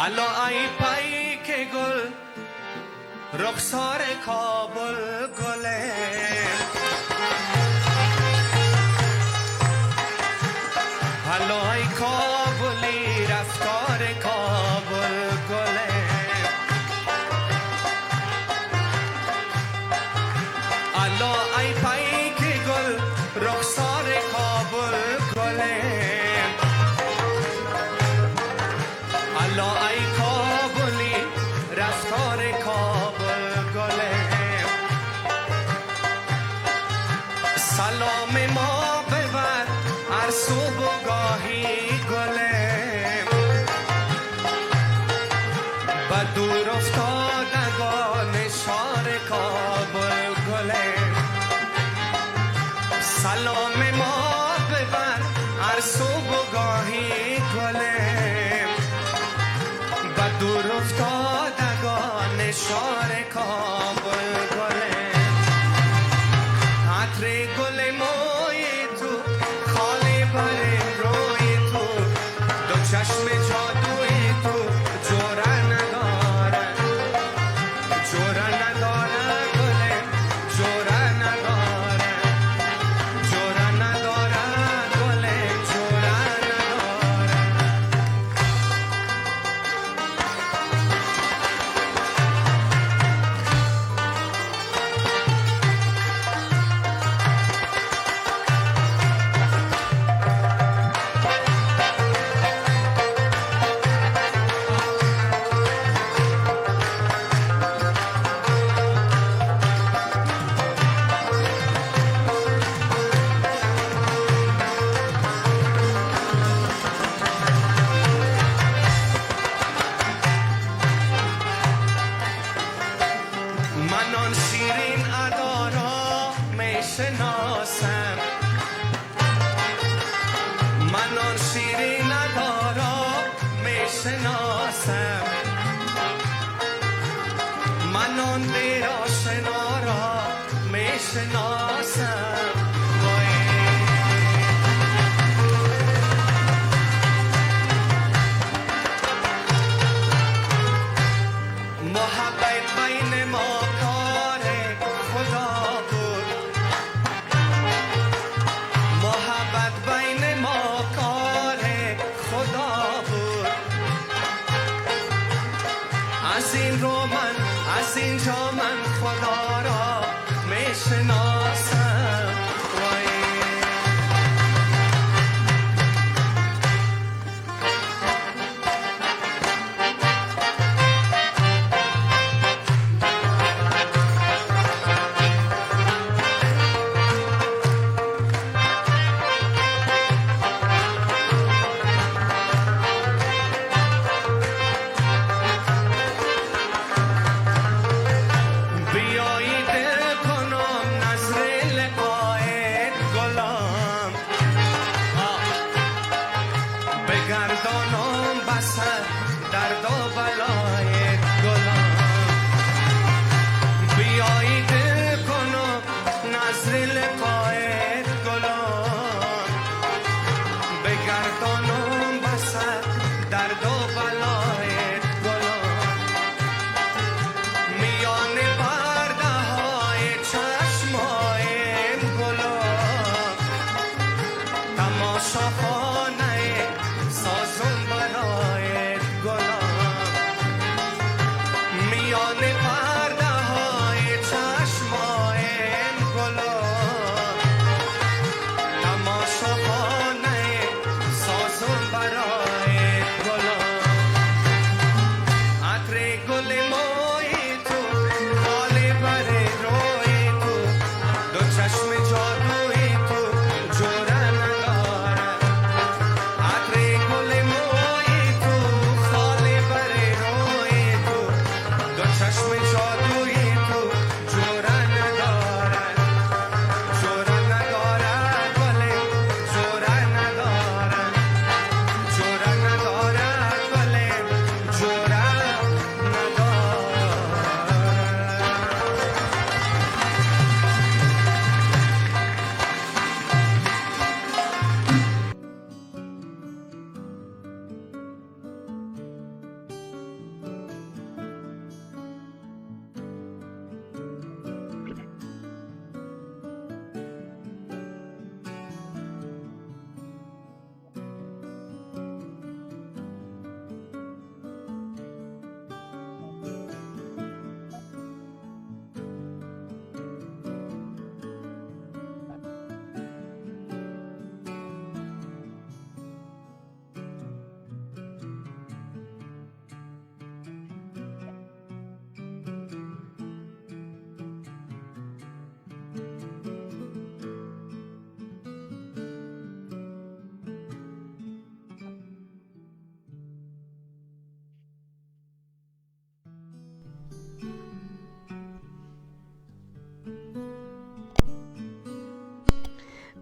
الا ای پیک گل رخسار کابل گله الا ای کابلی رفتار کابل گله الا ای پیک گل رخسار کابل گله الا ای کابلی رفتار کابل گله سلام ما ببر هر صبح و گاهی گله و دور افتادگان شار کابل گله سلام ما ببر هر صبح و گاهی گله و دور افتادگان شار کابل گله عطر گل موی تو خاله بر روی تو دو چشم جادوی تو جوره نداره جوره نداره گله جوره نداره جوره نداره گله جوره نداره من آن شیرین ادا را می شناسم من آن شیرین ادا را می شناسم من آن دیر آشنا را می شناسم محبت بین ما کار خدا بود محبت بین ما کار خدا بود از این رو از اینجا من خدا را می شناسم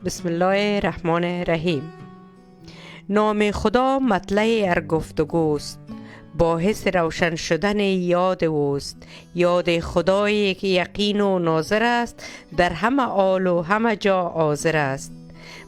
بسم الله الرحمن الرحیم. نام خدا مطلع هر گفتگوست، باعث روشن شدن یاد اوست. یاد خدایی که یقین و ناظر است، در همه حال و همه جا حاضر است.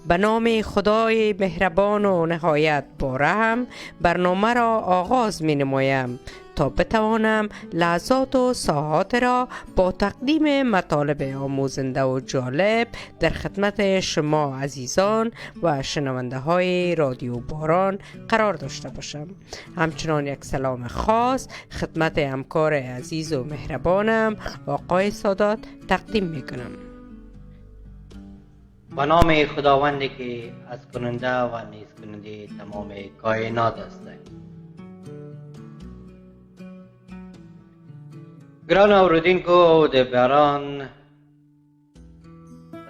به نام خدای مهربان و نهایت با رحم، برنامه را آغاز می نمایم تا بتوانم لحظات و ساعات را با تقدیم مطالب آموزنده و جالب در خدمت شما عزیزان و شنونده های رادیو باران قرار داشته باشم. همچنان یک سلام خاص خدمت همکار عزیز و مهربانم آقای سادات تقدیم می کنم. به نام خداوندی که از کننده و نیز کننده تمام کائنات است. گران اوردونکو او د باران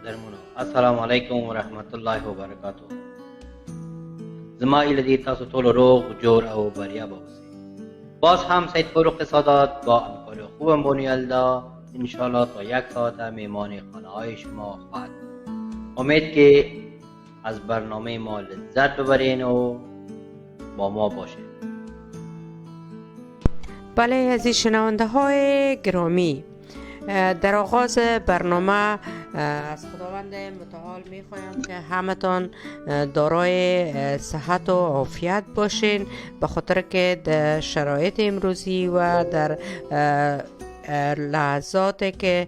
قدرمنو، السلام علیکم و رحمت الله و برکاته. زما ایله دی تاسو ټول روغ جوړ او بریا به اوسئ. باز هم سید فاروق سادات با همکاری خوبم بنیالدا انشالله تا 1 ساعت میمان خانه های شما خواهد. امید که از برنامه ما لذت ببرین و با ما باشید. بله عزیز شنونده های گرامی، در آغاز برنامه از خداوند متعال می خواهم که همتان دارای صحت و عافیت باشین، به خاطر که در شرایط امروزی و در لحظاتی که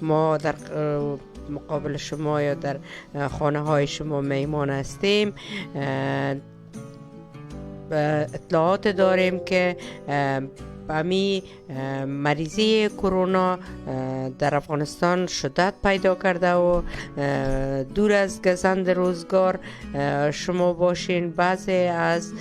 ما در مقابل شما یا در خانه های شما میمان هستیم، اطلاعات داریم که امی مریضی کرونا در افغانستان شدت پیدا کرده و دور از گزند روزگار شما باشین. بعضی از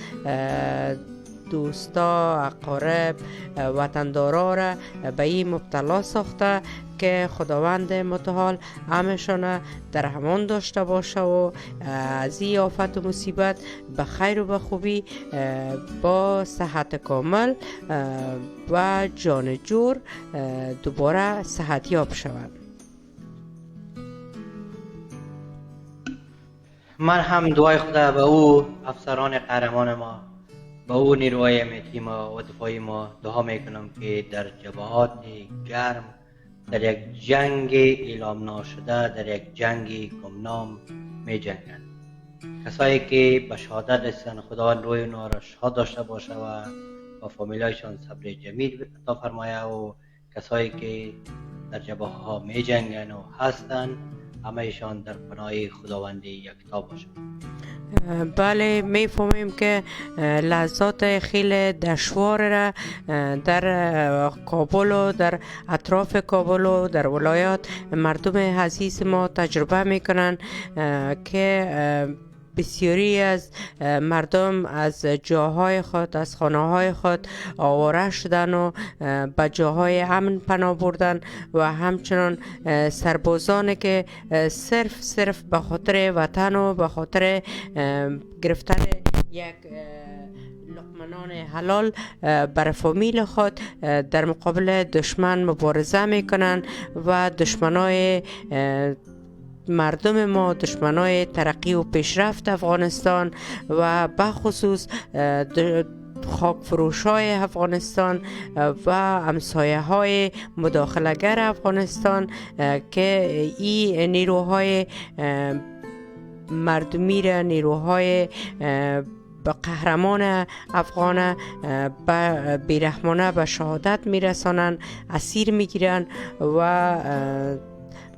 دوستا، اقارب، وطندارا را به این مبتلا ساخته که خداوند متعال همشان در امان داشته باشه و از این آفت و مصیبت به خیر و به خوبی با صحت کامل و جان جور دوباره صحتیاب شوند. من هم دعای خدا به او افسران قهرمان ما، به او نیروهای امنیتی ما و دفاعی ما دعا میکنم که در جبهات گرم، در یک جنگ اعلام ناشده، در یک جنگ گمنام می جنگند. کسایی که به شهادت رسیدن خداوند روی اونها را شاد داشته باشه و با فامیلایشان صبر جمیل عطا فرمایه و کسایی که در جبهه ها می جنگند و هستند همه ایشان در پناه خداوند یکتا باشند. بله میفهمیم که لحظات خیلی دشوار را در کابل و در اطراف کابل و در ولایات مردم عزیز ما تجربه میکنن که بسیاری از مردم از جاهای خود، از خانه های خود آواره شدن و به جاهای امن پناه بردن و همچنان سربازانی که صرف به خاطر وطن و به خاطر گرفتن یک لقمه حلال بر فامیل خود در مقابل دشمن مبارزه میکنن و دشمنای مردم ما، دشمنای ترقی و پیشرفت افغانستان و بخصوص خاک فروش های افغانستان و همسایه های مداخله‌گر افغانستان که این نیروهای مردمی را، نیروهای به قهرمان افغان به بیرحمانه به شهادت میرسانند، اسیر میگیرند و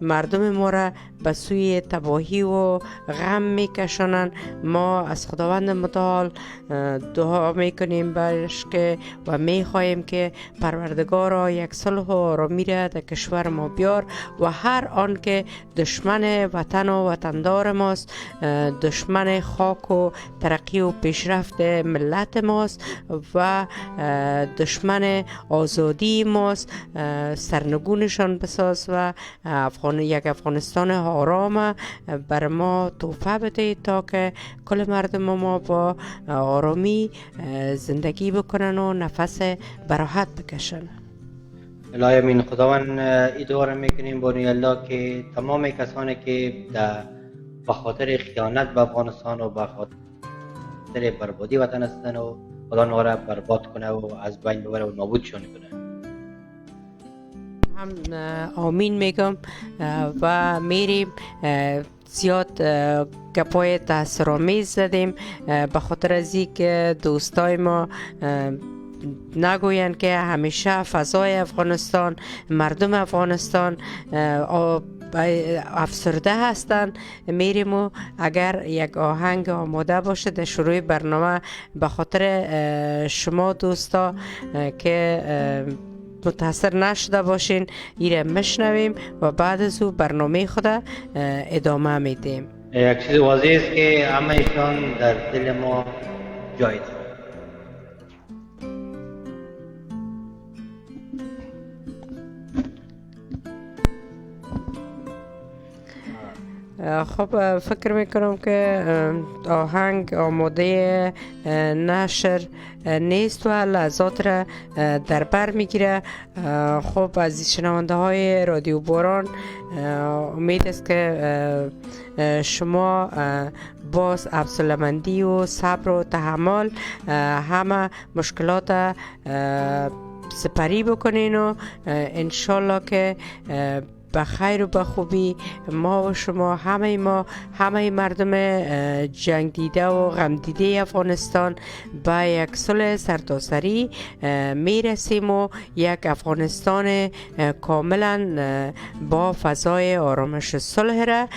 مردم ما را به سوی تباهی و غم میکشانند. ما از خداوند متعال دعا میکنیم برش که و میخواهیم که پروردگارا یک صلح و آرامی را در کشور ما بیار و هر آن که دشمن وطن و وطندار ماست، دشمن خاک و ترقی و پیشرفت ملت ماست و دشمن آزادی ماست، سرنگونشان بساز و یک افغانستان آرام بر ما توفه بده تا که کل مردم ما با آرامی زندگی بکنن و نفس براحت بکشن. الهی امین خداوند اداره میکنیم بانی الله که تمام کسانی که به خاطر خیانت به افغانستان و به خاطر بربادی وطن هستند و خدا نها را برباد کنه و از بین ببره و نابودشان کنه. هم آمین میگم و میریم. زیاد گپای تاثرآمیز زدیم به خاطر از اینکه دوستای ما نگوین که همیشه فضای افغانستان، مردم افغانستان افسرده هستند. میریم و اگر یک آهنگ آماده باشه در شروع برنامه به خاطر شما دوستا که متاثر نشده باشین ایره مشنویم و بعد از او برنامه خود ادامه میدیم. یک چیز واضح است که همه ایشان در دل ما جای دارند. خب فکر میکنم که آهنگ آماده نشر نیست و لحظات را در بر میگیره. خب از شنونده های رادیو باران امید است که شما باز افضلمندی و صبر و تحمل همه مشکلات سپری بکنین و انشالله که به خیر و به خوبی ما و شما همه مردم جنگ دیده و غم دیده افغانستان به یک صلح سرتاسری میرسیم و یک افغانستان کاملا با فضای آرامش صلح را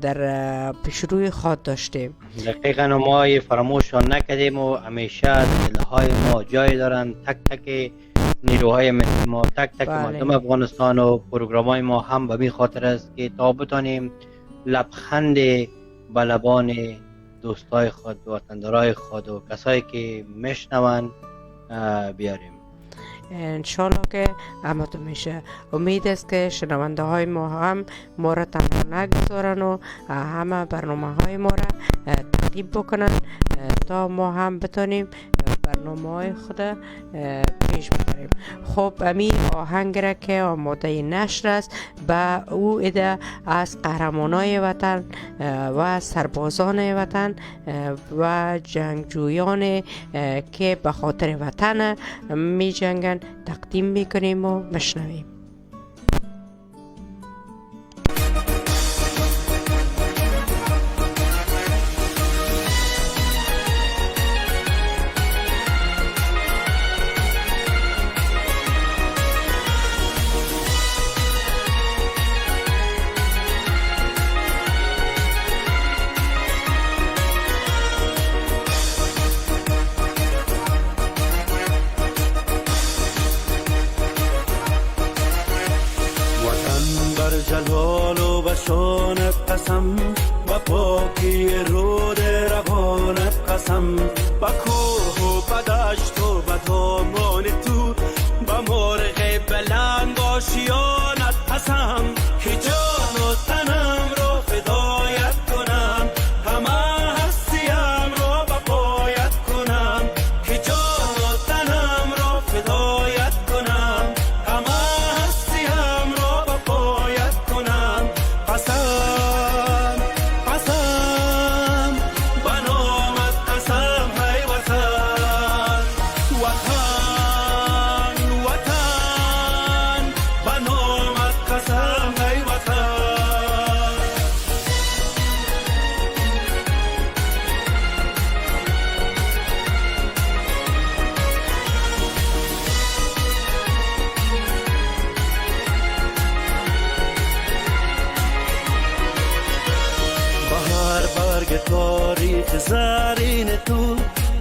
در پیشروی خود داشتیم. دقیقا ما فراموشان نکردیم و همیشه دلهای ما جای دارند. تک تک نیروهای مثل ما، تک تک مردم افغانستان و پروگرام های ما هم به این خاطر است که تا بتانیم لبخند به لبان دوستای خود و وطندارای خود و کسایی که میشنوند بیاریم. انشالله که همتون میشه. امید است که شنونده های ما هم ما را تنها نگذارن و همه برنامه های ما را تعقیب بکنن تا ما هم بتانیم برنامه های خود پیش ببریم. خب امین آهنگ را که آماده نشر است به او ایده از قهرمانای وطن و سربازان وطن و جنگجویان که به خاطر وطن می جنگن تقدیم میکنیم و مشنویم. جلال و بشانت قسم، با پاکی رود روانت قسم، با کوه و با دشت و با دامان تو، با مرغ بلند آشیانت قسم که جان و تنم را فدایت کنم، همه هستیم را با پایت کنم که جان و تنم را فدایت کنم، همه هستیم را با پایت کنم. قسم قسم بنامت قسم های وطن، وطن وطن بنامت قسم های وطن. بهر برگ تاریخ زرین تو،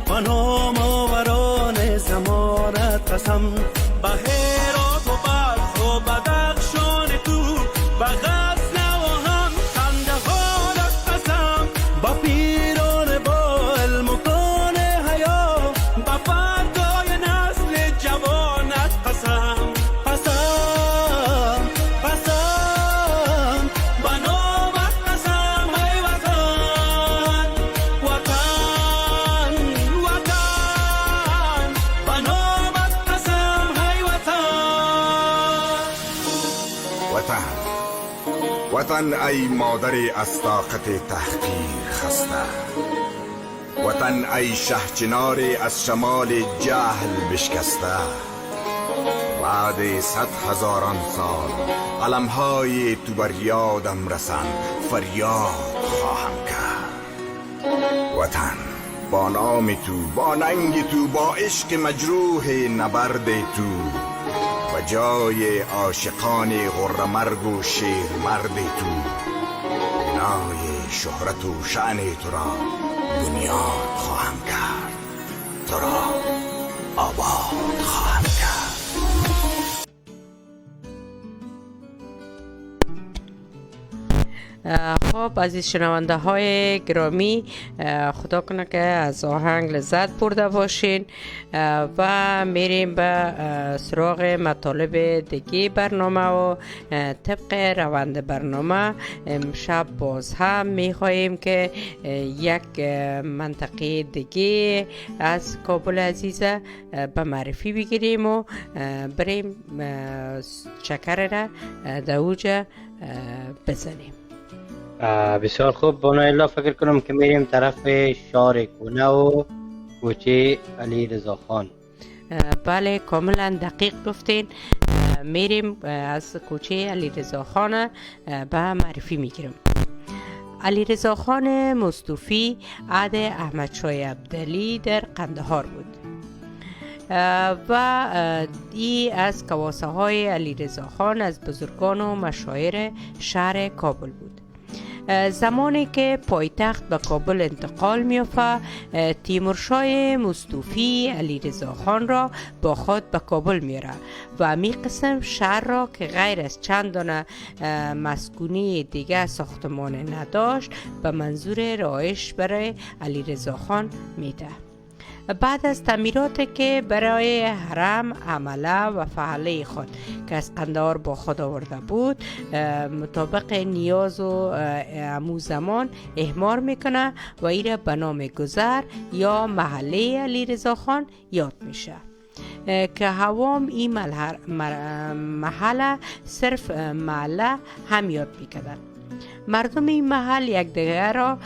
بنام آوران زمانت قسم، به هرات و بلخ و بدخشان تو، به غزل و هم قندهارت قسم، با پیران با علم و کان حیا، به فردای نسل جوانت قسم. قسم قسم بنامت قسم های وطن، وطن وطن بنامت قسم های وطن. وطن ای مادری از طاقت تحقیر خسته، وطن ای شهچناری از شمال جهل بشکسته. بعد 100,000 سال علمهای تو بر یادم رسن، فریاد خواهم کرد. وطن با نام تو، با ننگ تو، با عشق مجروح نبرد تو، و جای عاشقان غرمرگ و شیر مرد تو، بنای شهرت و شأن تو را بنیاد خواهم کرد، تو را آباد خواهم کرد. خب عزیز شنونده های گرامی، خدا کنه که از آهنگ لذت برده باشین و میریم به سراغ مطالب دیگه برنامه و طبق روند برنامه امشب باز هم میخواییم که یک منطقه دیگه از کابل عزیزه به معرفی بگیریم و بریم چکر را در اوجه بزنیم. بسیار خوب. بنایالله فکر کنم که میریم طرف شهر کونه و کوچه علی رضا خان. بله کاملا دقیق گفتین. میریم از کوچه علی رضا خان به معرفی میگیریم. علی رضا خان مصطفی عهد احمد شاه عبدلی در قندهار بود و ای از کواسه های علی رضا خان از بزرگان و مشاهیر شهر کابل بود. زمانی که پایتخت به کابل انتقال می‌یافت، تیمورشاه مصطفی علی رضا خان را با خود به کابل می‌برد و می قسم شهر را که غیر از چند دانه مسکونی دیگر ساختمان نداشت به منظور رهایش برای علی رضا خان می‌دهد. بعد از تعمیرات که برای حرم عمله و فعله خود که از قندهار با خود آورده بود مطابق نیاز و امو زمان احمار میکنه و ای را به نام گذر یا محله علی رضا خان یاد میشه که هوام این محله صرف محله هم یاد میکردن. مردم این محل یک دیگر را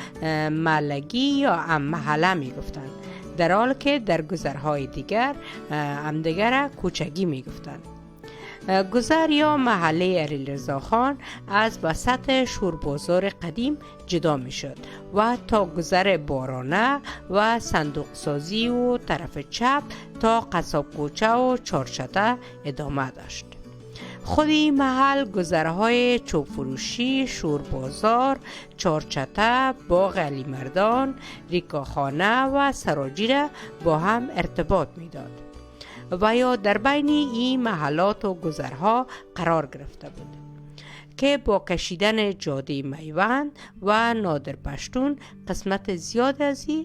محلگی یا محله میگفتند، در حال که در گذرهای دیگر همدیگر را کوچگی می گفتند. گذر یا محله علی رضا خان از وسط شوربازار قدیم جدا می شد و تا گذر بارانه و صندوق سازی و طرف چپ تا قصاب کوچه و چارچته ادامه داشت. خود این محل گذرهای چوب فروشی، شوربازار، چارچته، باغ علی مردان، ریکاخانه و سراجی را با هم ارتباط میداد و یا در بین این محلات و گذرها قرار گرفته بود که با کشیدن جاده میوند و نادر پشتون قسمت زیاد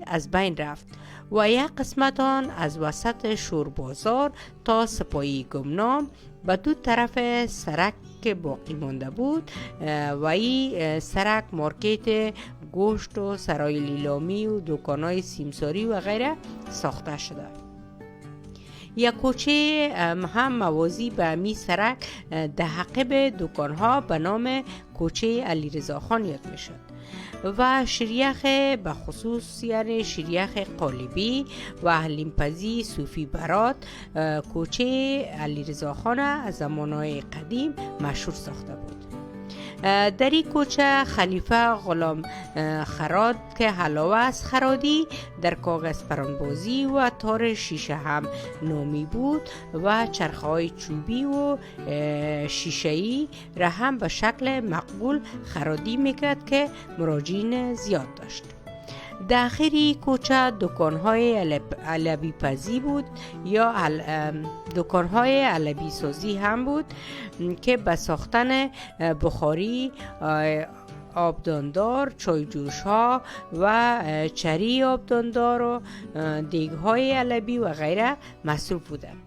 از بین رفت و یک قسمت آن از وسط شوربازار تا سپاهی گمنام به دو طرف سرک که باقی مانده بود و این سرک مارکت گوشت و سرای لیلامی و دکانهای سیمساری و غیره ساخته شده. یک کوچه هم موازی به همی سرک ده حقیب دکانها به نام کوچه علی رضا خان یاد می شد و شریخ به خصوص یعنی شریخ قالبی و حلیمپزی صوفی برات کوچه علی رضا خان از زمانهای قدیم مشهور ساخته بود. در این کوچه خلیفه غلام خراد که علاوه از خرادی در کاغذ پرانبازی و تار شیشه هم نامی بود و چرخهای چوبی و شیشه‌ای را هم به شکل مقبول خرادی میکرد که مراجعین زیاد داشت. داخلی کوچه دکانهای علبی پزی بود یا دکانهای علبی سازی هم بود که به ساختن بخاری، آبداندار، چایجوش ها و چری آبداندار و دیگ های علبی و غیره مصروف بودند.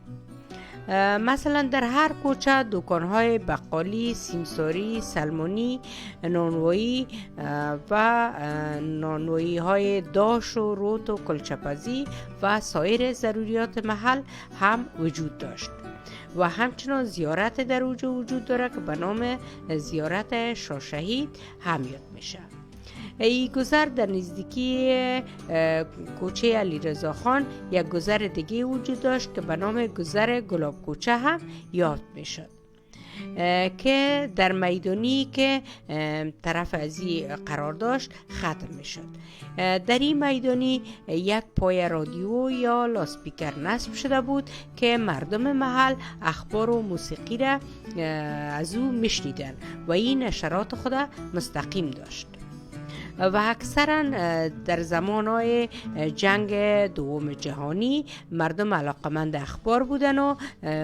مثلا در هر کوچه دکانهای بقالی، سیمساری، سلمانی، نانوایی و نانوایی های داش و روت و کلچپزی و سایر ضروریات محل هم وجود داشت و همچنان زیارت در اوجه وجود داره که به نام زیارت شاه شهید هم یاد میشه. ای گذر در نزدیکی کوچه علیرضا خان یک گذر دیگه وجود داشت که به نام گذر گلاب کوچه هم یاد میشد که در میدانی که طرف ازی قرار داشت ختم میشد. در این میدانی یک پای رادیو یا لاسپیکر نصب شده بود که مردم محل اخبار و موسیقی را از او میشنیدن و این نشرات خود مستقیم داشت و اکثرا در زمانهای جنگ دوم جهانی مردم علاقمند اخبار بودن و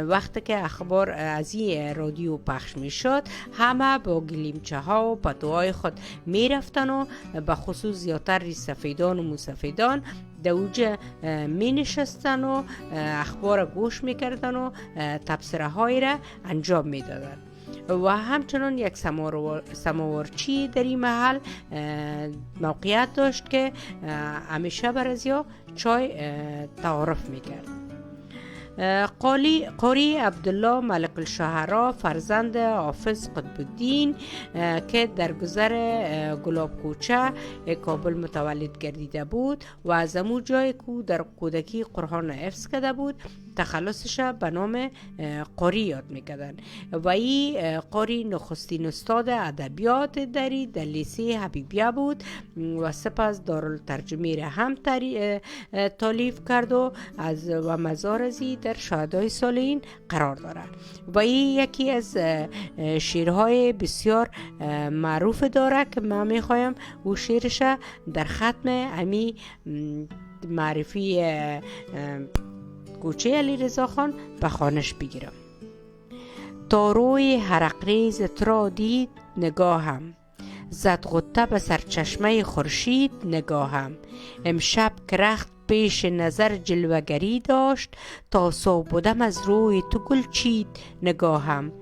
وقتی که اخبار از این رادیو پخش می شد همه با گلیمچه ها و پتوهای خود می رفتن و به خصوص زیادتر ریسفیدان و موسفیدان در اوجه می نشستن و اخبار گوش می کردن و تبصره های را انجام می دادن و همچنان یک سماورچی در این محل موقعیت داشت که همیشه برازیا چای تعارف میکرد. قاری عبدالله ملک الشهرا فرزند حافظ قطب الدین که در گذر گلاب کوچه کابل متولد گردیده بود و از امو جای که در کودکی قرآن حفظ کرده بود تخلصش به نام قاری یاد میکردن و این قاری نخستین استاد ادبیات در لیسه حبیبیه بود و سپس دارالترجمه را هم تالیف کرد و مزار ازی در شهدای صالحین قرار دارد و این یکی از شیرهای بسیار معروف داره که من میخوایم او شیرش در ختم امی معرفی کوچه علیرضا خان به خوانش بگیرم. تا روی حرقریز ترا دید نگاهم، زد غطه به سرچشمه خورشید نگاهم. امشب که رخت پیش نظر جلوگری داشت، تا صبح بودم از روی تو گل چید نگاهم.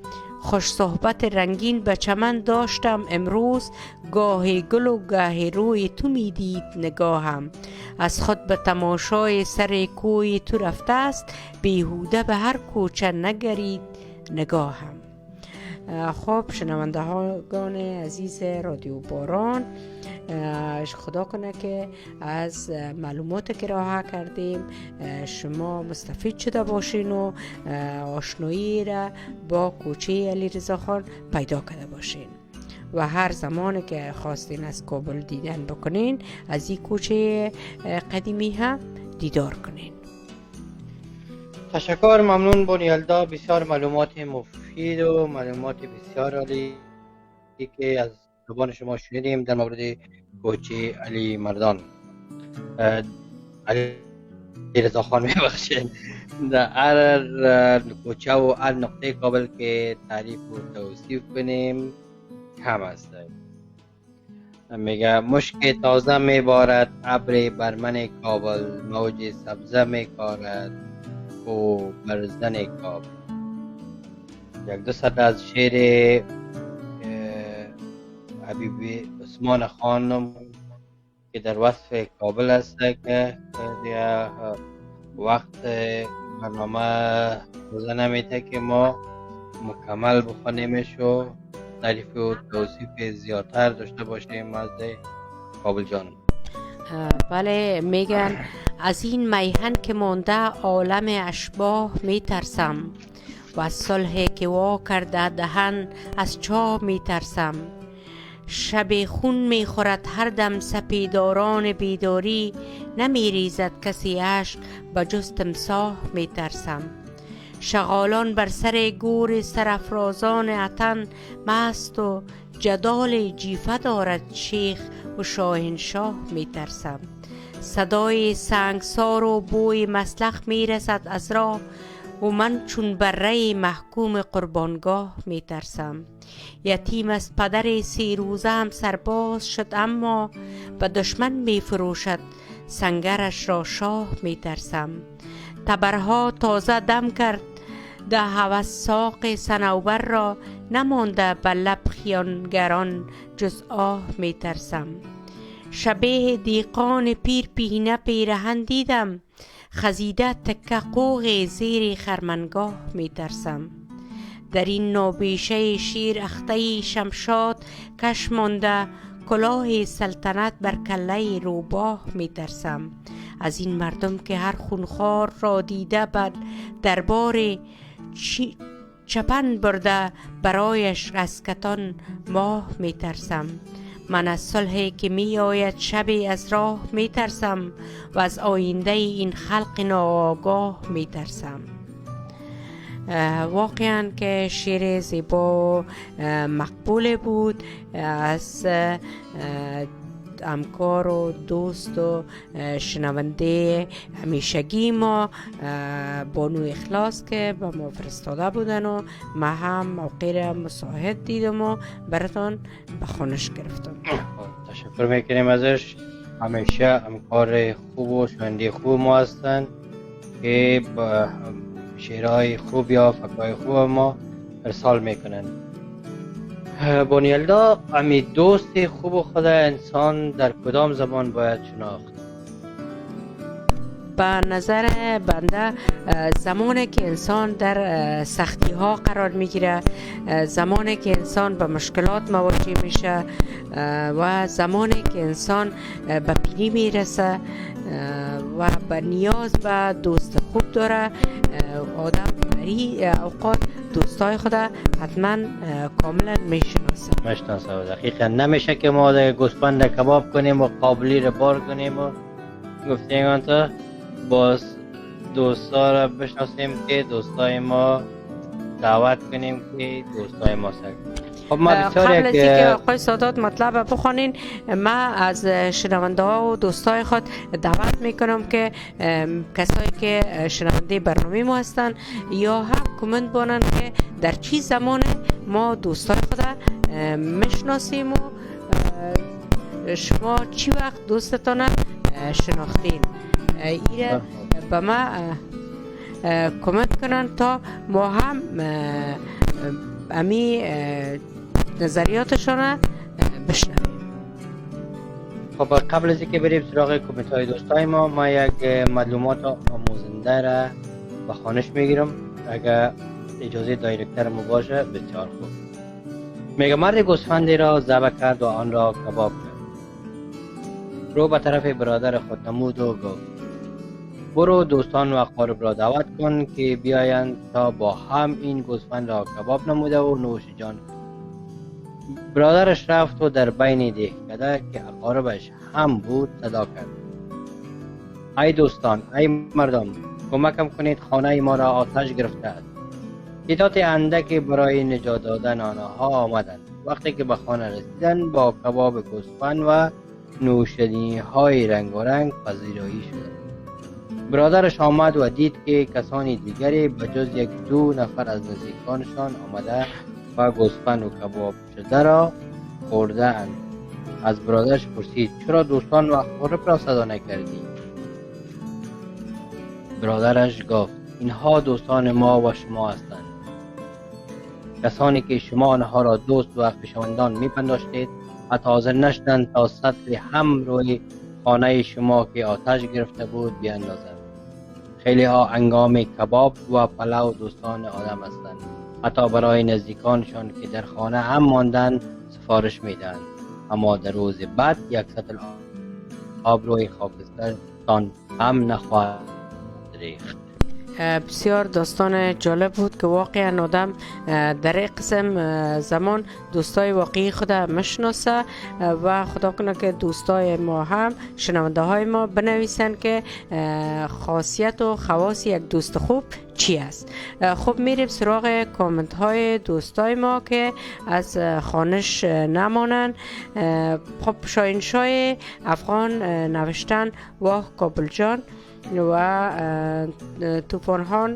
خوش صحبت رنگین به چمن داشتم امروز، گاهی گل و گاهی روی تو می دید نگاهم. از خود به تماشای سر کوی تو رفته است، بیهوده به هر کوچه نگرید نگاهم. خب شنونده هاگان عزیز رادیو باران، خدا کنه که از معلوماتی که راه کردیم شما مستفید شده باشین و آشنایی را با کوچه علیرضا خان پیدا کرده باشین و هر زمانی که خواستین از کابل دیدن بکنین از این کوچه قدیمی هم دیدار کنین. تشکر، ممنون بونیالدا. بسیار معلومات مفید و معلومات بسیار عالی که از زبان شما شنیدیم در مورد کوچه علی مردان علیرضا خان. میبخشید در هر کوچه و هر نقطه کابل که تعریف و توصیف کنیم کم است. میگه مشک تازه میبارد ابر برمن کابل، موج سبزه میکارد و برزن کابل. یک دو سطر از شعر حبیب عثمان خانم که در وصف کابل است که وقت برنامه روزه نمیته که ما مکمل بخونیمش و تعریف و توصیف زیادتر داشته باشیم از کابل جانم. بله، میگن از این میهن که مانده عالم اشباح میترسم و از صلح که وا کرده دهن از چاه میترسم. شب خون میخورد هر دم سپیداران بیداری، نمیریزد کسی عشق به جز تمساح میترسم. شغالان بر سر گور سرافرازان عطن مست و جدال جیفه دارد شیخ و شاهنشاه میترسم. صدای سنگسار و بوی مسلخ میرسد از راه و من چون بره محکوم قربانگاه میترسم. یتیم از پدر 3 روزه هم سرباز شد، اما به دشمن میفروشد سنگرش را شاه میترسم. تبرها تازه دم کرد ده هوس ساق صنوبر را، نمانده بر لب خیانگران جز آه میترسم. شبیه دیقان پیر پینه پیرهن دیدم، خزیده تکه قوغ زیر خرمنگاه می ترسم. در این نوبیشه شیر اخته شمشاد کش مانده کلاه سلطنت بر کله روباه می ترسم. از این مردم که هر خونخوار را دیده بر دربار چپن برده برایش از کتان ماه می ترسم. من از صلحی که می آید شبی از راه می ترسم و از آینده این خلق ناآگاه می ترسم. واقعا که شعر زیبا مقبول بود از همکار و دوست و شنونده همیشگی ما بانو اخلاص که به ما فرستاده بودن و ما هم موقع مساعد دیدم و براتون به خانش گرفتم. تشکر میکنیم ازش. همیشه همکار خوب و شنونده خوب ما هستن که با شعرهای خوب یا فکرهای خوب ما ارسال میکنن. بانیلدا، امی دوست خوب خود انسان در کدام زمان باید شناخت؟ به نظر بنده زمانی که انسان در سختی ها قرار میگیره، زمانی که انسان به مشکلات مواجه میشه و زمانی که انسان به پینی میرسه و به نیاز به دوست خوب داره، آدم در این اوقات دوستای خود حتما کاملا میشناسه. دقیقا نمیشه که ما گوسفند کباب کنیم و قابلی رو بار کنیم و گفتیم انتا باز دوستا را بشناسیم که دوستای ما دعوت کنیم که دوستای ما سکن. خب ما قبل از اینکه آقای سادات مطلب بخونین، ما از شنونده ها و دوستای خود دعوت میکنم که کسایی که شنونده برنامه ما هستن یا هم کامنت بانن که در چی زمان ما دوستای خود میشناسیم و شما چی وقت دوستتان شناختین. ایره به ما کامنت کنن تا ما هم امی نظریاتشون بشنویم. خب قبل از اینکه بریم سراغ کامنت های دوستای ما یک معلومات آموزنده را به خوانش میگیرم. اگر اجازه دایرکتر ما باشه بسیار خوب. میگه مرد گوسفندی را ذبح کرد و آن را کباب کرد. رو به طرف برادر خود نمود و گفت برو دوستان و اقارب را دعوت کن که بیایند تا با هم این گوسفند را کباب نموده و نوش جان. برادرش رفت و در بین دهکده که اقاربش هم بود صدا کرد ای دوستان، ای مردم، کمکم کنید، خانه ما را آتش گرفته است. تعداد اندکی برای نجات دادن آنها آمدند. وقتی که به خانه رسیدند با کباب گوسفند و نوشیدنی های رنگ و رنگ پذیرایی شدند. برادرش آمد و دید که کسانی دیگری بجز یک دو نفر از نزدیکانشان آمده و گوسفند و کباب شده را خورده اند. از برادرش پرسید چرا دوستان و اقارب را صدا نکردی؟ برادرش گفت اینها دوستان ما و شما هستند. کسانی که شما آنها را دوست و خویشاوندان میپنداشتید حتی حاضر نشدند تا سطل هم روی خانه شما که آتش گرفته بود بیاندازند. خیلی ها انگام کباب و پلو دوستان آدم هستند. حتی برای نزدیکانشان که در خانه هم ماندن سفارش میدهند. اما در روز بعد یک سطل آب روی خاکسترتان هم نخواهد ریخت. بسیار داستان جالب بود که واقعا آدم در این قسم زمان دوستای واقعی خود مشناسه و خدا کنه که دوستای ما هم شنونده های ما بنویسن که خاصیت و خواص یک دوست خوب چی است. خب میریم سراغ کامنت های دوستای ما که از خوانش نمانن. خب شاهنشاه افغان نوشتن واه کابل جان و توفانهان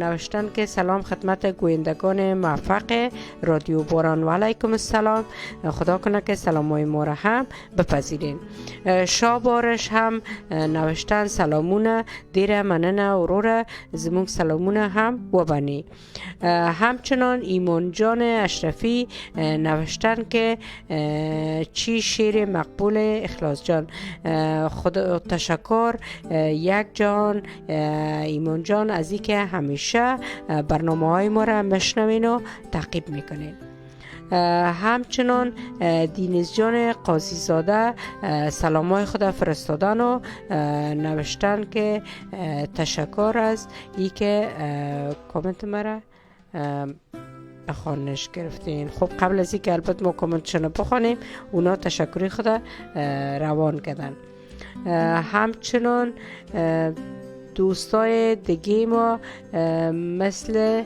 نوشتن که سلام خدمت گویندگان موفق رادیو باران و علیکم السلام. خدا کنه که سلامای ما را هم بپذیرین. شابارش هم نوشتن سلامونه دیره مننه اورور زمون سلامونه هم و بنی. همچنان ایمان جان اشرفی نوشتن که چی شعر مقبول اخلاص جان. خدا تشکر. یک یک جان ایمان جان از ای که همیشه برنامه های ما را مشنوین و تعقیب میکنین. همچنان دینیز جان قاضی زاده سلامای خود فرستادن و نوشتن که تشکر از ای که کامنت مرا بخوانش گرفتین. خب قبل از اینکه البته ما کامنتشون بخوانیم اونا تشکری خود روان کردن. همچنان دوستای دیگه ما مثل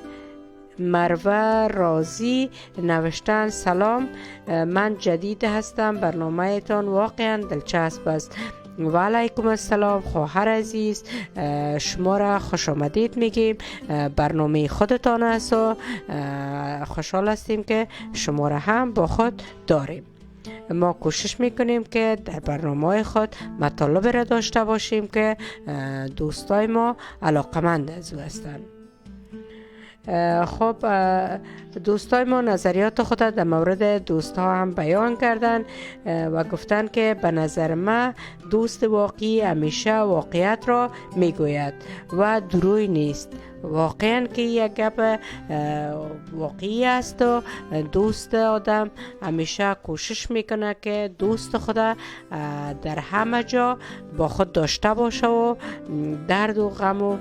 مروه رازی نوشتن سلام، من جدید هستم، برنامه تان واقعا دلچسب است. و علیکم السلام خواهر عزیز، شما را خوش آمدید میگیم. برنامه خودتان است و خوشحال هستیم که شما را هم با خود داریم. ما کوشش میکنیم که در برنامه خود مطالب را داشته باشیم که دوستای ما علاقمند از او هستند. خب دوستای ما نظریات خود در مورد دوست ها هم بیان کردن و گفتن که به نظر من دوست واقعی همیشه واقعیت را میگوید و دروغ نیست. واقعا که یک گپ واقعی است و دوست آدم همیشه کوشش میکنه که دوست خدا در همه جا با خود داشته باشه و درد و غم و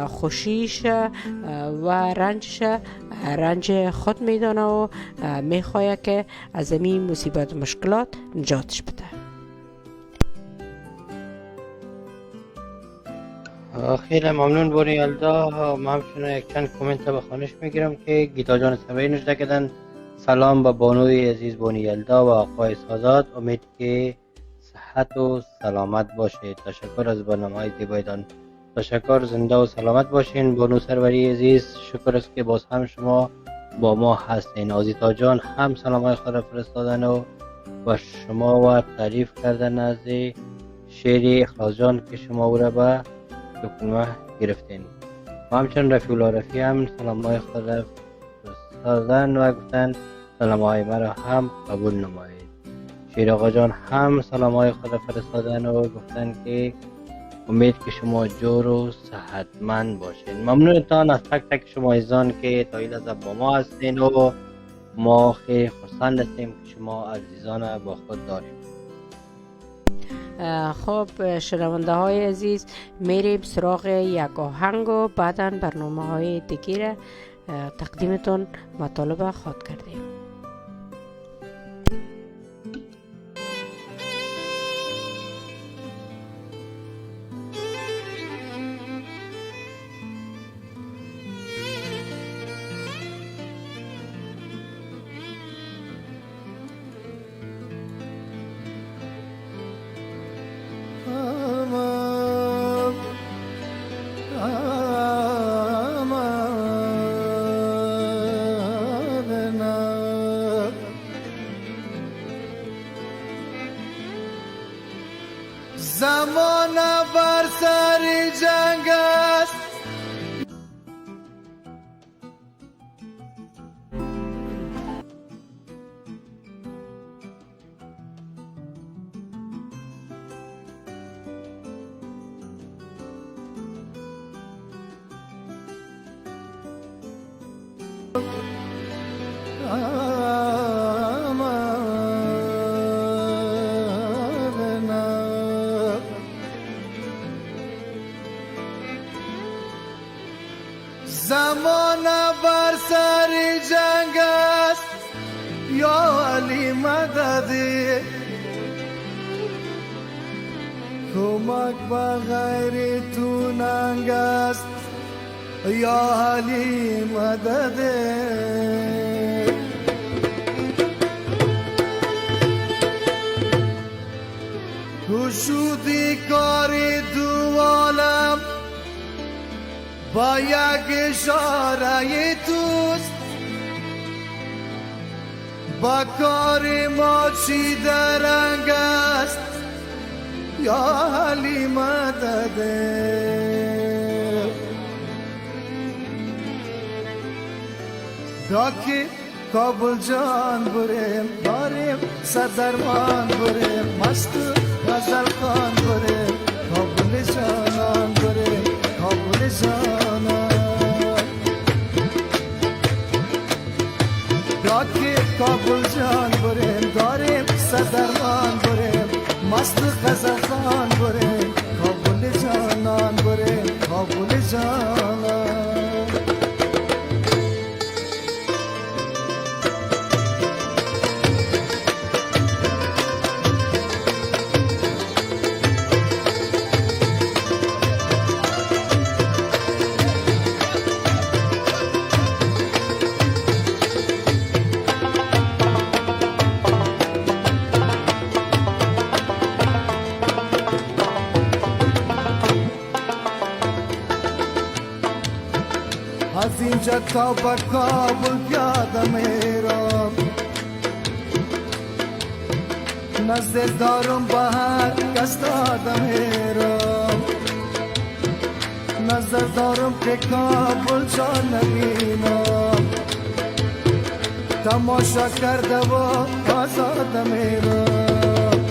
خوشیش و رنجش رنج خود میدانه و میخواه که از این مصیبت و مشکلات نجاتش بده. خیلی ممنون بونی یلدا. من همچنان یک چند کومنت به خانش میگیرم که گیتا جان سبایی نشده کردن سلام به بانوی عزیز بونی یلدا و آقای سازاد، امید که صحت و سلامت باشید. تشکر از برنامه های زیبایتان. تشکر، زنده و سلامت باشین بانو سروری عزیز. شکر است که باز هم شما با ما هستین. آزیتا جان هم سلام های خود فرستادن و شما و تعریف کردن از شعر اخلاص جان که شما او را به دکمه گرفتین. و همچنین رفیع الله رفیع هم سلام های خود فرستادن و گفتن سلام های مرا هم قبول نمایید. شیر آقا جان هم سلام های خود فرستادن و گفتن که امید که شما جور و صحتمند باشین. ممنونتان از تک تک شما عزیزان که تا این لحظه با ما هستین و ما خیلی خرسند هستیم که شما عزیزان با خود داریم. خب شنونده های عزیز، میریم سراغ یک آهنگ و بعدا برنامه های دیگه را تقدیمتون مطالب خواهد کردیم. زمان بر سر جنگ است، زمان بر سر جنگ است، یا علی مدد کمک به غیر تو ننگ است، یا علی مدد گشودی کار دو عالم با یک اشاره توست، با کار ما چی درنگ است، یا علی مدد داکی کابل جان بریم داریم صدرمان بریم مست غزل خان بریم کابل جانان مست غزل خان بره کابل جانان بره کابل جانان از اینجا تا به کابل پیاده میرم نزد دارم به هر کس داده میرم نظر دارم که کابل جان نبینم تماشا کرده و آزاده میرم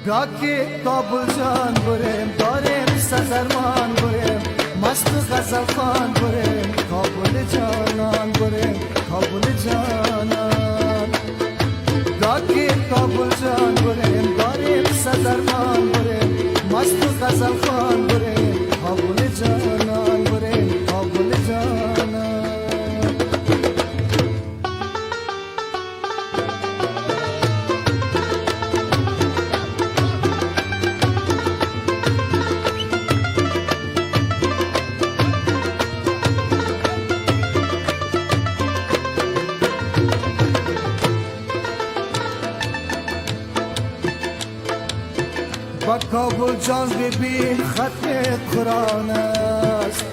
گاکی کابل جان بریم داریم سزرمان بریم مست غزل خان بریم کابل جانان بریم کابل جانان گاکی کابل جان بریم داریم سزرمان بریم مست غزل خان بریم کابل جانان بریم کابل جانان با کابل جان ببین ختم قرآن است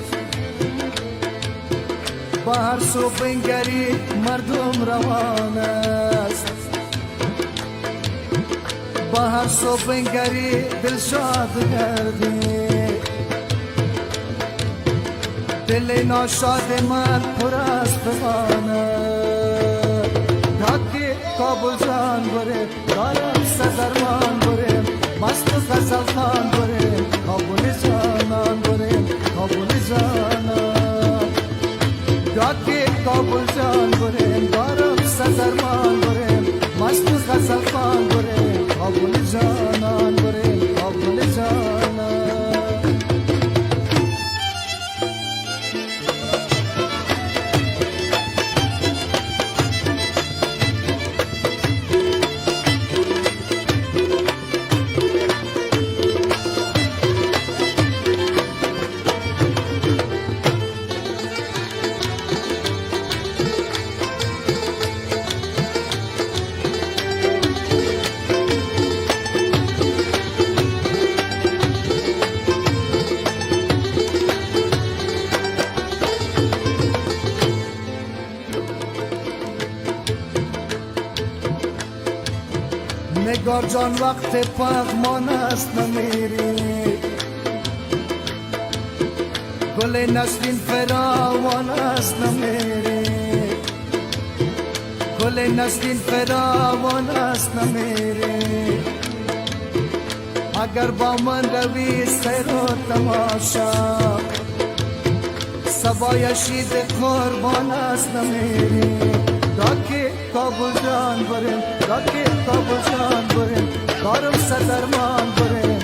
با هر سو بنگری مردم روان است با هر سو بنگری دل شاد گردی دل ناشاد من پر از بخانه ढाके काबुल जान बरे दारम सदरमान बरे मस्त गजल खान बरे काबुल जानान बरे काबुल जाना ढाके काबुल जान बरे दारम सदरमान बरे मस्त गजल खान बरे काबुल जानान बरे काबुल जाना نگار جان وقت پغمان است نمیری گل نسرین فراوان است نمیری گل نسرین فراوان است نمیری اگر با من روی سیر و تماشا سبای شید قربان است نمیری داکی کابل جان بریم داکی کابل جان بریم دارم سدرمان بریم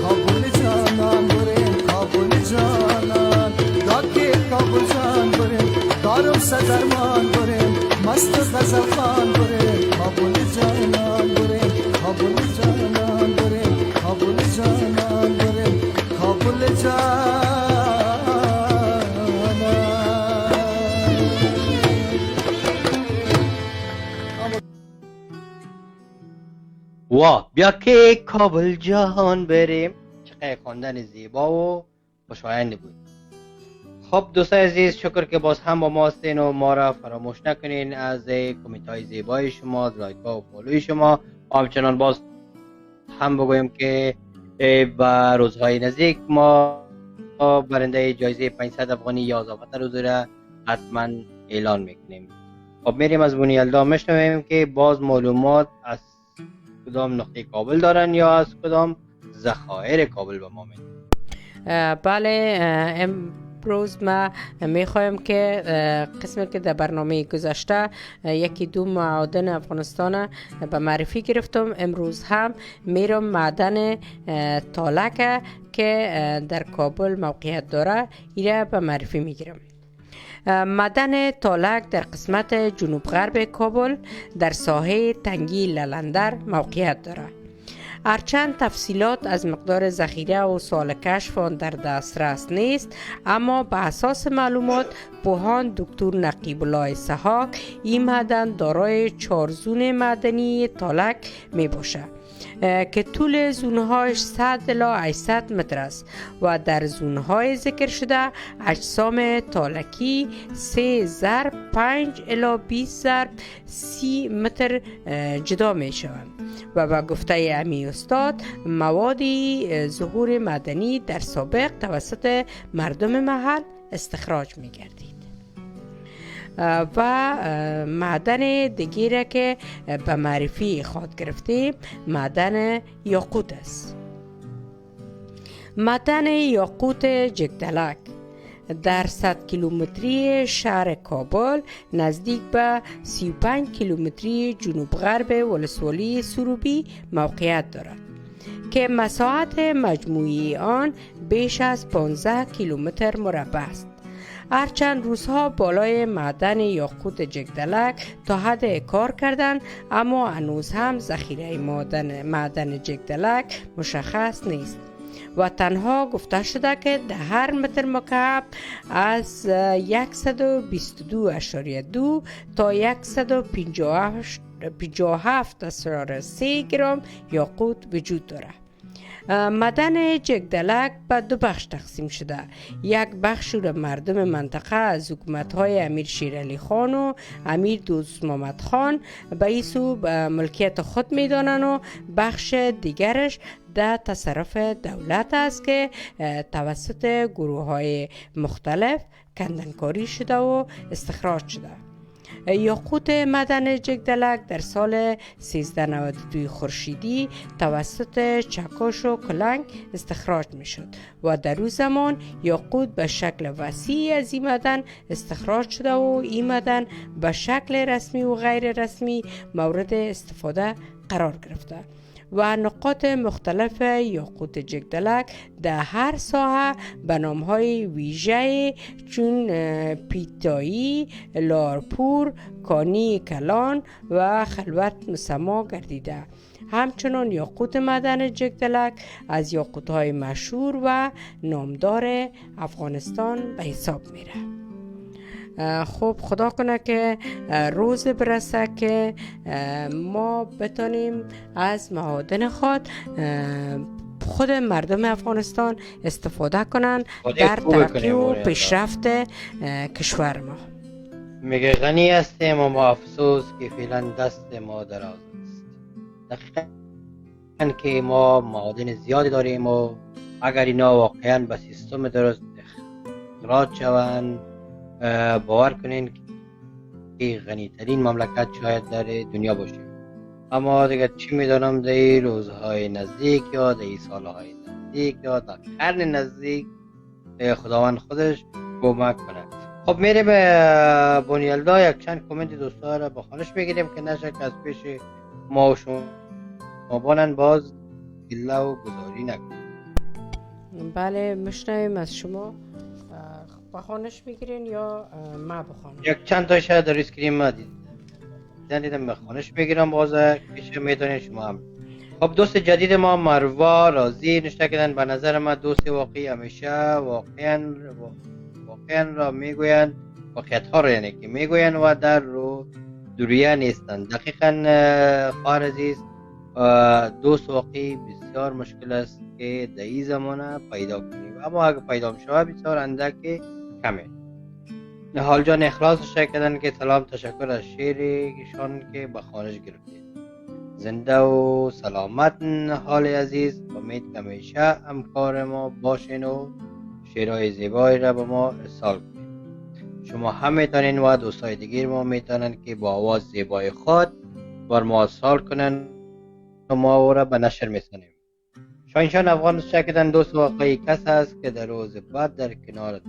کابل جانان بریم کابل جانان داکی کابل جان بریم دارم سدرمان بریم مست غزل خان بریم کابل جانان بریم کابل جانان بریم کابل جانان بریم کابل جانان وا بیا که کابل جهان بریم. چقدر خواندن زیبا و خوشایند بود. خب دوستان عزیز، شکر که باز هم با ما هستین و ما را فراموش نکنین از کامنت های زیبای شما، لایک ها و فالوی شما. همچنان باز هم بگویم که با روزهای نزدیک ما برنده جایزه 500 افغانی یا اضافه روزی را حتما اعلان میکنیم. خب میریم از بنیالدا میشنویم که باز معلومات از کدام نقطه کابل دارن یا از کدام ذخایر کابل به ما میدن. بله، امروز ما میخوایم که قسمی که در برنامه گذشته یکی دو معادن افغانستان به معرفی گرفتم، امروز هم میرم معدن تالک که در کابل موقعیت داره ایره به معرفی میگیرم. معدن تالک در قسمت جنوب غرب کابل در ساحه تنگی للندر موقعیت دارد. هرچند تفصیلات از مقدار ذخیره و سال کشف آن در دسترس نیست، اما به اساس معلومات پوهان دکتر نقیب الله اسحاق این معدن دارای 4 زون معدنی تالک می باشد که طول زونهایش 100 الی 800 متر است و در زونهای ذکر شده اجسام تالکی 3 ضرب 5 الی 20 ضرب 30 متر جدا می شوند و به گفته امی استاد موادی ظهور معدنی در سابق توسط مردم محل استخراج می گردید. و معدن دیگری که به معرفی خود گرفتیم معدن یاقوت است. معدن یاقوت جگدلک در 100 کیلومتری شهر کابل نزدیک به 35 کیلومتری جنوب غرب ولسوالی سروبی موقعیت دارد که مساحت مجموعی آن بیش از 15 کیلومتر مربع است. هرچند روزها بالای معدن یاقوت جگدلک تا حد کار کردند، اما هنوز هم ذخیره معدن جگدلک مشخص نیست و تنها گفته شده که در هر متر مکعب از 122.2 تا 157.3 گرم یاقوت وجود دارد. معدن جگدلک به 2 بخش تقسیم شده. یک بخش را مردم منطقه از حکومت‌های امیر شیرعلی خان و امیر دوست محمد خان به این سو ملکیت خود می‌دانند و بخش دیگرش در تصرف دولت است که توسط گروه‌های مختلف کندنکاری شده و استخراج شده. یاقوت معدن جگدلک در سال 1392 خورشیدی توسط چکش و کلنگ استخراج می شد و در او زمان یاقوت به شکل وسیعی از این معدن استخراج شده و این معدن به شکل رسمی و غیر رسمی مورد استفاده قرار گرفته و نقاط مختلف یاقوت جگدلک در هر ساحه به نام‌های ویژه چون پیتایی، لارپور، کانی کلان و خلوت مسما گردیده. همچنان یاقوت معدن جگدلک از یاقوت‌های مشهور و نامدار افغانستان به حساب میره. خب خدا کنه که روز برسه که ما بتونیم از معادن خود مردم افغانستان استفاده کنن در ترقی و پیشرفت کشور ما. میگه غنی هستیم و ما افسوس که فعلا دست ما دراز است. دقیقاً که ما معادن زیادی داریم و اگر اینا واقعا به سیستم درست اخراج شوند باور کنین که غنی ترین مملکت شاید در دنیا باشه. اما دیگه چی میدانم در این روزهای نزدیک یا در این سالهای نزدیک یا در قرن نزدیک خداوند خودش کمک کنه. خب میریم به بنیالدا یک چند کامنت دوستا را به خانش میگیریم که نشه که از پیش ما و شما بانن باز گله و گذاری نکنیم. بله مشنویم از شما. بخوانش میگیرین یا ما بخوانم؟ یک چند تا شاید در اسکرین ما دیدم بخوانش میگیرم باز پیش میدونین شما هم. خب دوست جدید ما مروا رازی نشته کردن به نظر من دوست واقعی همیشه واقعا را میگوین واقعیت ها را یعنی که میگوین و در رو دوریه نیستن. دقیقا خواهر عزیز دوست واقعی بسیار مشکل است که در این زمانه پیدا کنیم، اما اگر پیدا شود بسیار اندک کمه. نهال جان اخلاصش کردن که سلام تشکر از شعرشان که به خانش گرفتید. زنده و سلامت نهال عزیز، امید که همیشه همکار ما باشین و شعرهای زیبایی را به ما ارسال کنید. شما هم میتونین و دوستای دیگر ما میتونن که با آواز زیبای خود بر ما ارسال کنن و ما او را به نشر میسنیم. شاینشان افغان کردن دوست واقعی کس است که در روز بعد در کنار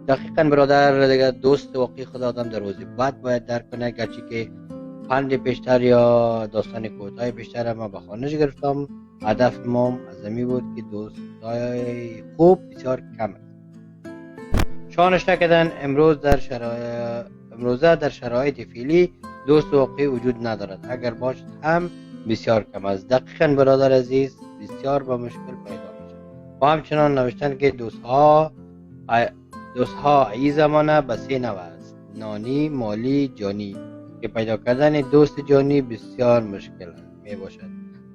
دقیقا برادر، دیگه دوست واقعی خدا آدم در روز بعد باید درک کنه. گرچه که پند بیشتر یا داستان کوتاه بیشتر ما به خانش گرفتم، هدف ما از می بود که دوستای خوب بسیار کم است. شانش نکردن امروزه در شرایط فعلی دوست واقعی وجود ندارد، اگر باشد هم بسیار کم است. دقیقا برادر عزیز، بسیار با مشکل پیدا میشه. و همچنان نوشتن که دوستها ای زمانه به 3 نوع است: نانی، مالی، جانی، که پیدا کردن دوست جانی بسیار مشکل می باشد.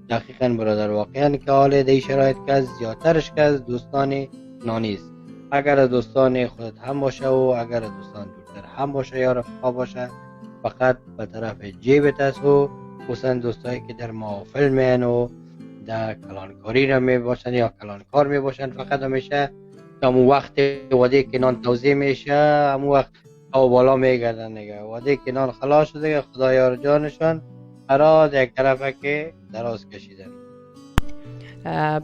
دقیقا برادر، واقعا که حال در شرایط که زیادترش که از دوستان نانی است. اگر دوستان خودت هم باشه و اگر دوستان دورتر هم باشه یا رفقا باشه، فقط به طرف جیبت است و خصوصا دوستایی که در محافل میان و در کلانکاری را می باشن یا کلانکار می باشن، فقط همیشه همون وقت وعده که نان توزیع میشه همون وقت او بالا میگردن دیگه. وعده که نان خلاص شده خدایا جانشان قرار یک طرفه که دراز کشیدن.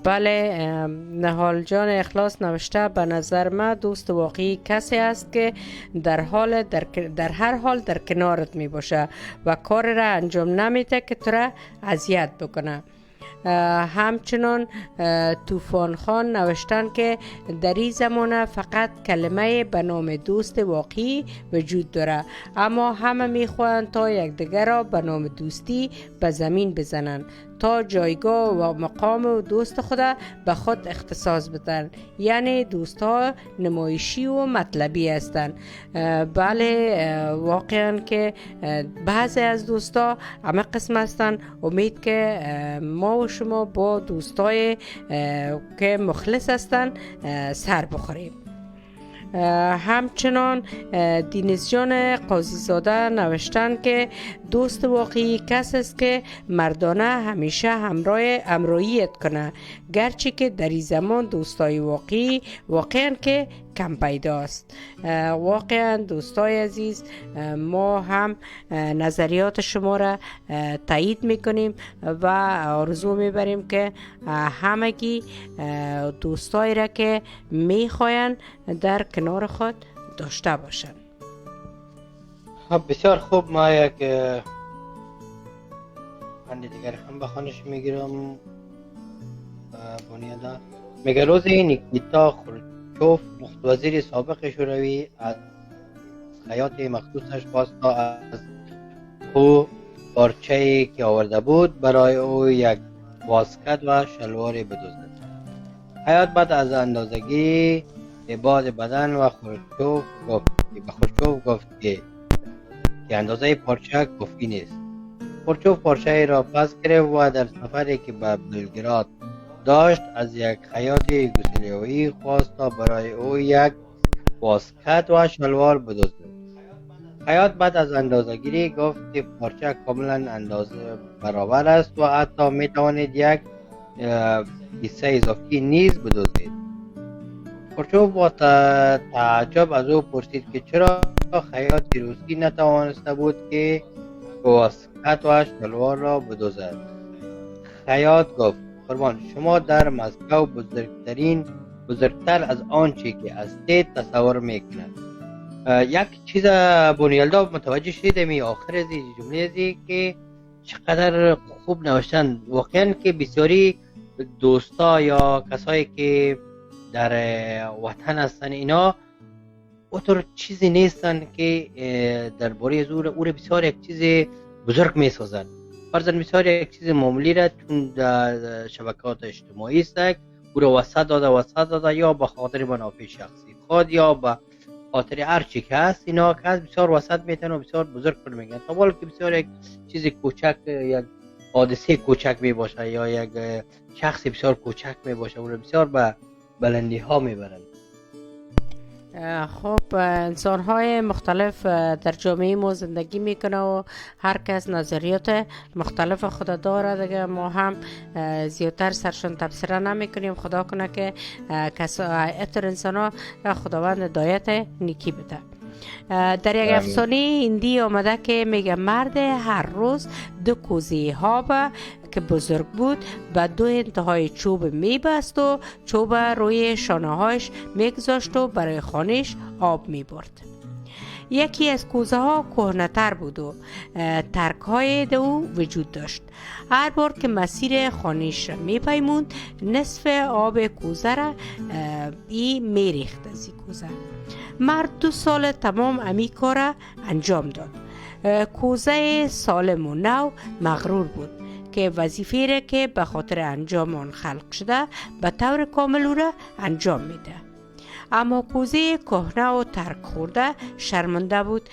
بله، نهال جان اخلاص نوشته به نظر من دوست واقعی کسی است که در هر حال در کنارت می باشه و کار را انجام نمیده که تو را اذیت بکنه. همچنان طوفان خان نوشتن که در این زمانه فقط کلمه به نام دوست واقعی وجود داره، اما همه میخواهند تا یکدیگر را به نام دوستی به زمین بزنند تا جایگاه و مقام دوست خود به خود اختصاص بدن. یعنی دوست ها نمایشی و مطلبی هستند. بله، واقعا که بعضی از دوست ها همه قسم هستند. امید که ما و شما با دوستای که مخلص هستند سر بخوریم. همچنان دینیز جان قاضی زاده نوشتن که دوست واقعی کس است که مردانه همیشه همراهیت کنه، گرچه که در این زمان دوستای واقعی واقعا که کم پیداست. واقعا دوستای عزیز، ما هم نظریات شما را تایید میکنیم و آرزو میبریم که همگی دوستایی را که میخواین در کنار خود داشته باشن. بسیار خوب، ما یک پند دیگر هم بخوانش میگیرم. بنیادا میگه روز نیکیتا خروچوف نخست وزیر سابق شوروی از حیات مخصوصش خواستا از او پارچه‌ای که آورده بود برای او یک واسکت و شلواری بدزدد. حیات بعد از اندازگی ابعاد بدن و خروچوف گفت که اندازه پارچه کافی نیست. خروچوف پارچه را پس گرفت و در سفری که به بلگراد داشت از یک خیاط یوگسلاوی خواست تا برای او یک واسکت و شلوار بدزدد. خیاط بعد از اندازه‌گیری گفت که پارچه کاملا اندازه برابر است و حتی می توانید یک حصه اضافی نیز بدزدید. خروچوف با تعجب از او پرسید که چرا خیاط روسی نتوانسته بود که واسکت و شلوار را بدزدد. خیاط گفت قربان شما در مسکو بزرگتر از آنچه که هستید تصور میکنند. یک چیز بنیالدا متوجه شدید می آخر از جمله ازی که چقدر خوب نوشتن. واقعا که بسیاری دوستا یا کسایی که در وطن هستن اینا اونطور چیزی نیستن که درباره از او بسیار یک چیز بزرگ میسازن. فرضاً بسیار یک چیز معمولی را چون در شبکات اجتماعی است او را وسط داده یا به خاطر منافع شخصی خود یا به خاطر هر چی که هست اینا که هست بسیار وسط میتن و بسیار بزرگ کنه میگن، تا حالا که بسیار یک چیز کوچک، یک حادثه کوچک می باشه یا یک شخص بسیار کوچک می باشه اون بسیار به بلندی ها میبرن. خب انسان های مختلف در جامعه ما زندگی میکنه و هر کس نظریات مختلف خود داره دیگه. ما هم زیادتر سرشان تبصره نمی کنیم. خدا کنه که اتر انسان ها خداوند هدایت نیکی بده. در یک افسانه هندی آمده که میگه مرد هر روز 2 کوزه آب که بزرگ بود به دو انتهای چوب میبست و چوب روی شانه هایش میگذاشت و برای خانش آب میبرد. یکی از کوزه ها کهنه‌تر بود و ترک های او وجود داشت. هر بار که مسیر خانش را میپیموند نصف آب کوزه را میریخت از این کوزه. مرد 2 سال تمام امی کار را انجام داد. کوزه سالم و نو مغرور بود که وظیفه را که به خاطر انجام آن خلق شده به طور کامل او را انجام میده. اما کوزه کهنه و ترک خورده شرمنده بود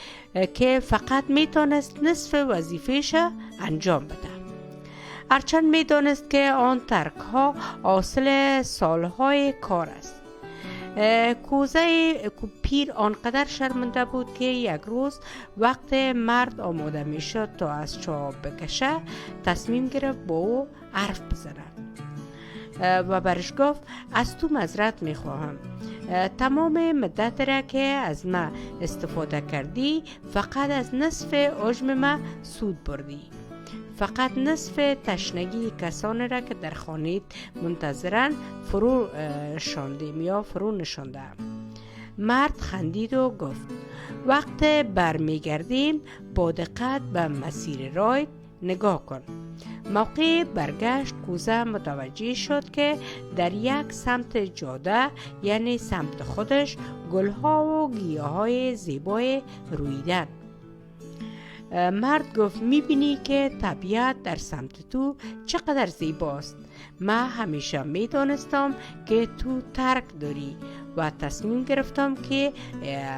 که فقط میتونست نصف وظیفه‌اش انجام بده. هرچند میدانست که آن ترک ها حاصل سالهای کار است. کوزه پیر آنقدر شرمنده بود که یک روز وقت مرد آماده می شد تا از چاه بکشه تصمیم گرفت با او حرف بزند و برش گفت از تو معذرت می خواهم. تمام مدت را که از ما استفاده کردی فقط از نصف حجم ما سود بردی. فقط نصف تشنگی کسانی را که در خانه منتظرن فرو شاندیم یا فرو نشاندم. مرد خندید و گفت وقت برمیگردیم با دقت به مسیر راه نگاه کن. موقع برگشت کوزه متوجه شد که در یک سمت جاده یعنی سمت خودش گلها و گیاهای زیبای رویدن. مرد گفت میبینی که طبیعت در سمت تو چقدر زیباست. من همیشه میدانستم که تو ترک داری و تصمیم گرفتم که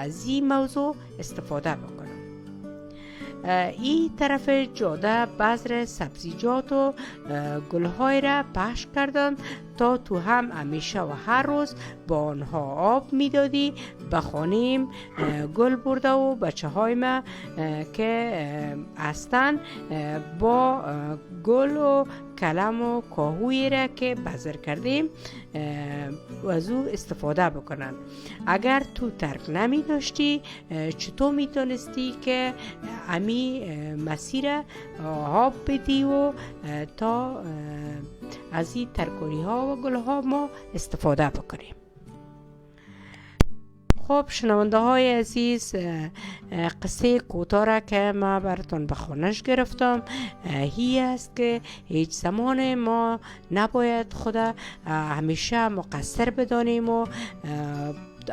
از این موضوع استفاده بکنم. این طرف جاده بذر سبزیجات و گلهای را پخش کردند تا تو هم همیشه و هر روز با آنها آب میدادی. به خانیم گل برده و بچه های ما که هستند با گل و کلم و کاهوی را که بذر کردیم از او استفاده بکنن. اگر تو ترک نمی داشتی چطور می دانستی که امی مسیر آب بدی و تا از این ترکاری ها و گل ها ما استفاده بکنیم. خب شنونده های عزیز، قصه کوتاه را که ما براتون به خوانش گرفتم هی است که هیچ زمان ما نباید خدا همیشه مقصر بدانیم و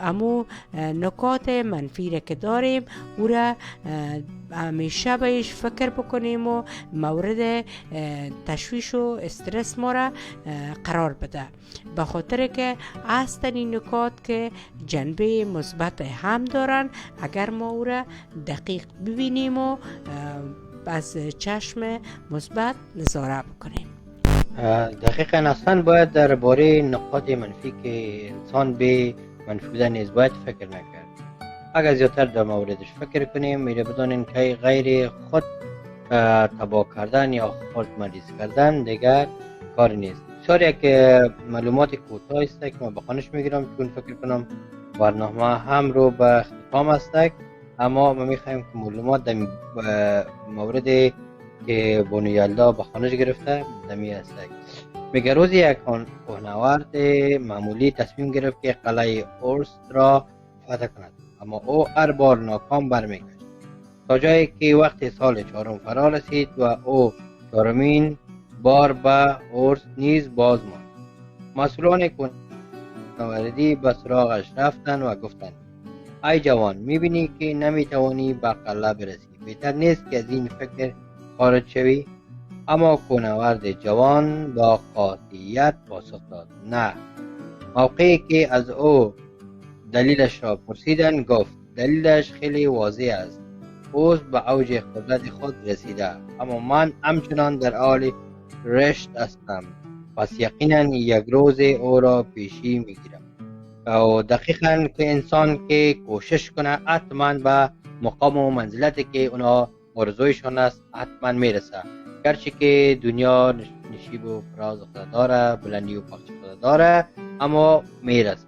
امو نکات منفی را که داریم او را همیشه بهش فکر بکنیم و مورد تشویش و استرس ما را قرار بده، به خاطر که اصلا نکات که جنبه مثبت هم دارن اگر ما او را دقیق ببینیم و از چشم مثبت نظاره بکنیم. دقیقاً اصلا باید درباره نکات منفی که انسان به منفی بودن نیز باید فکر نکرد. اگر زیادتر در موردش فکر کنیم میره بدانیم که غیر خود تباه کردن یا خود مریض کردن دیگر کار نیست. بسیار یک معلومات کوتاه است که من بخوانش میگیرم چون فکر کنم برنامه هم رو به اختتام است، اما ما میخوایم که معلومات در مورد که بانو یلدا بخوانش گرفته دمی است. میگه روزی یک کوهنورد معمولی تصمیم گرفت که قلعه اورس را فتح کند، اما او هر بار ناکام برمیگشت تا جایی که وقت سال 4 فرا رسید و او 4مین بار به اورس نیز باز ماند. مسئولان کوهنوردی به سراغش رفتند و گفتند ای جوان، میبینی که نمیتوانی به قلعه برسی، بهتر نیست که از این فکر خارج شوی؟ اما کوهنورد جوان با قاطعیت پاسخ داد نه. موقعی که از او دلیلش را پرسیدند گفت دلیلش خیلی واضح است، او به اوج قدرت خود رسیده، اما من همچنان در حال رشد هستم، پس یقینا یک روز او را پیشی میگیرم. و دقیقاً که انسان که کوشش کنه حتما به مقام و منزلتی که اونا آرزویشان است حتما میرسه، گرچه که دنیا نشیب و فراز خدا داره، بلندی و پخش خدا داره، اما میرسه.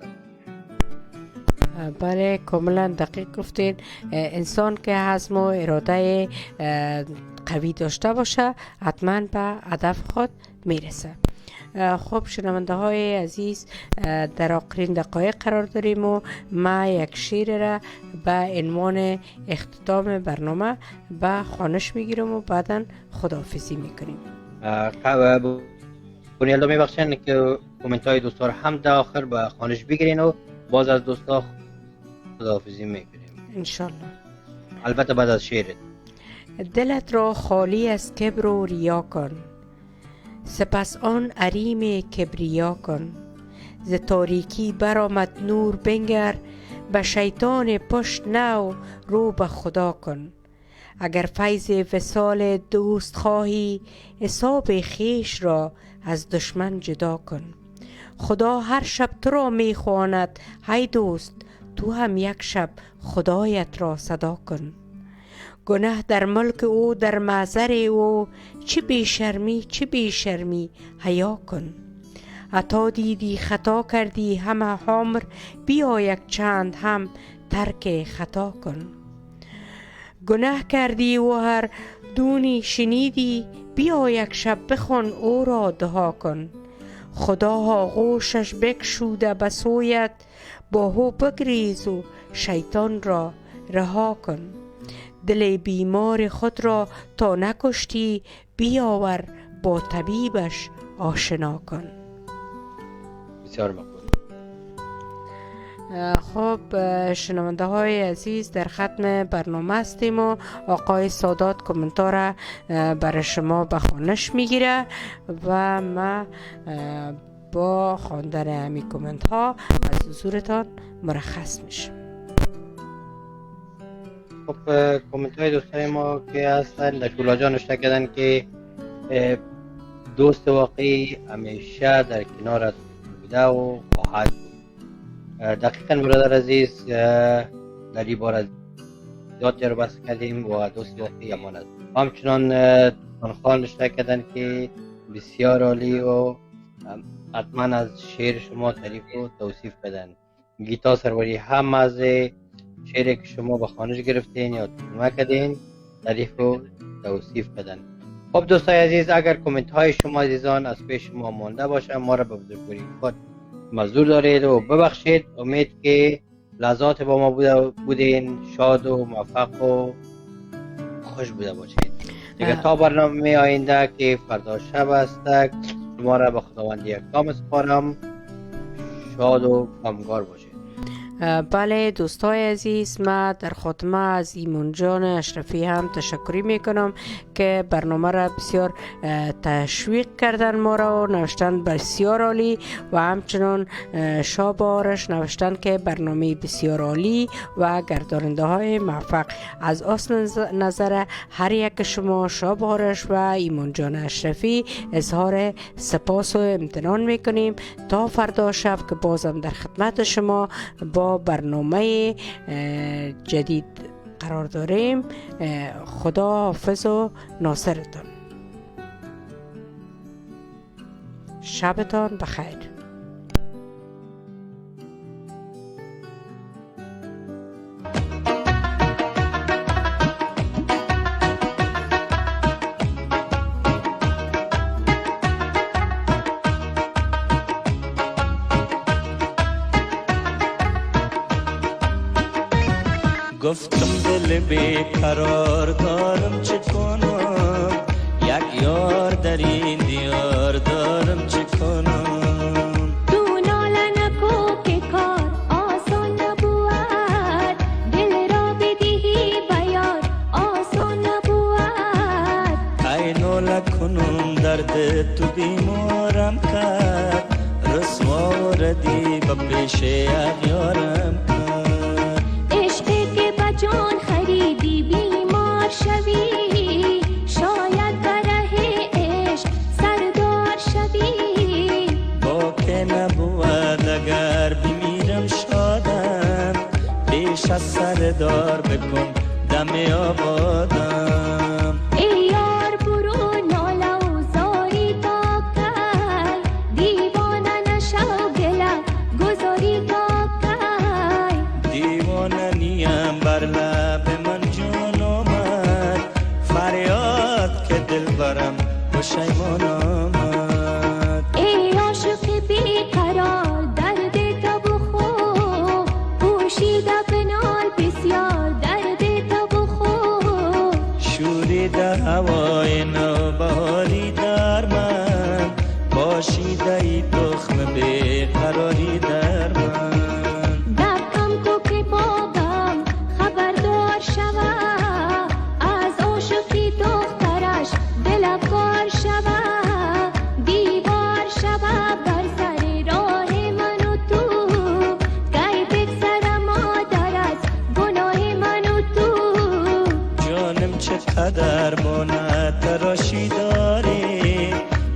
بله کاملا دقیق گفتین. انسان که حزم و اراده قوی داشته باشه حتما به هدف خود میرسه. خب شنونده های عزیز، در آخرین دقایق قرار داریم و ما یک شعر را به عنوان اختتام برنامه به خوانش میگیرم و بعدا خداحافظی میکنیم. بنیالدا میبخشن که کومنت های دوستا رو هم در آخر به خوانش بگیرین و باز از دوستا خداحافظی میکنیم انشالله. البته بعد از شعرت. دلت را خالی از کبر و ریا کن، سپس آن عریم کبریا کن. ز تاریکی برآمد نور بنگر، به شیطان پشت نو رو به خدا کن. اگر فیض وصال دوست خواهی، حساب خویش را از دشمن جدا کن. خدا هر شب تو را می خواند، های دوست تو هم یک شب خدایت را صدا کن. گناه در ملک او، در معذر او، چه بی شرمی حیا کن. عطا دیدی خطا کردی همه عمر، بیا یک چند هم ترک خطا کن. گناه کردی و هر دونی شنیدی، بیا یک شب بخوان او را دعا کن. خدا آغوشش بگشوده به سویت، با او بگریز و شیطان را رها کن. دل بیمار خود را تا نکشتی، بیاور با طبیبش آشنا کن. بسیار مقبول. خب شنونده های عزیز، در ختم برنامه هستیم و آقای سادات کومنتار برای شما به خوانش میگیره و ما با خواندن همین کومنت ها از حضورتان مرخص میشم. خب کومنت های دوستای ما که هستن در شولاجا نوشته کردن که دوست واقعی همیشه در کنار از بوده و خواهد بود. دقیقا برادر عزیز، در این بار زیاد جر بحث کردیم و دوست واقعی امان است. همچنان خان نوشته کردن که بسیار عالی و حتما از شعر شما تعریف و توصیف بدن. گیتا سروری هم از شعری که شما به خوانش گرفتین یا ترجمه کردین تعریف و توصیف بدن. خب دوستای عزیز، اگر کامنت های شما عزیزان از پیش ما مانده باشه، ما را به بزرگواری خود معذور دارید و ببخشید. امید که لحظات با ما بودین شاد و موفق و خوش بوده باشید. دیگه تا برنامه آینده که فردا شب است، شما را به خداوند یکتا سپارم. شاد و غمگار باشید. بله دوستای عزیز، ما در خاتمه از ایمان جان اشرفی هم تشکری میکنم که برنامه را بسیار تشویق کردن ما را و نوشتن بسیار عالی و همچنان شاب آرش نوشتن که برنامه بسیار عالی و گرداننده های موفق. از اصل نظر هر یک شما شاب آرش و ایمان جان اشرفی اظهار سپاس و امتنان میکنیم. تا فردا شب که بازم در خدمت شما با برنامه جدید قرار داریم. خدا حافظ و ناصرتان. شبتان بخیر. گفتم دل بیقرار دارم چه کنم، یک یار در این دیار دارم چه کنم. تو ناله نکو که کار آسان نبود، دل را بدهی بیار آسان نبود. ای ناله کنم درد تو بیمارم کرد، رسوا و ردی به پیش اغیارم کرد. جان خریدی بیمار شوی، شاید بره عشق سردار شوی. با که نبود اگر بمیرم شادم، پیش از سردار بکن دم آبادم. ای یار برو ناله و زاری تا کی، دیوانه نشو گله گذاری تا کی. دیوانه نیم بر لب من جان آمد، فریاد پاشیده ای تخم بیقراری در من. دکم کو که بابم خبردار شوه، از عاشقی دخترش دل کار شوه، دیوار شوه بر سر راه من و تو، گی بگذره مادر از گناه من و تو. جانم چقدر مانه تراشی داری،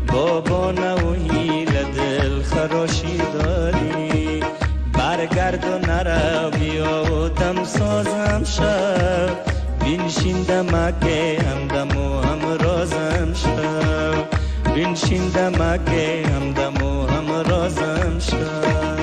بابا و هیل دل خراشی داری. برگرد و نرو بیا و دم سازم شو، بینشین دمکه همدم و همرازم شو، بینشین دمکه همدم و همرازم شو.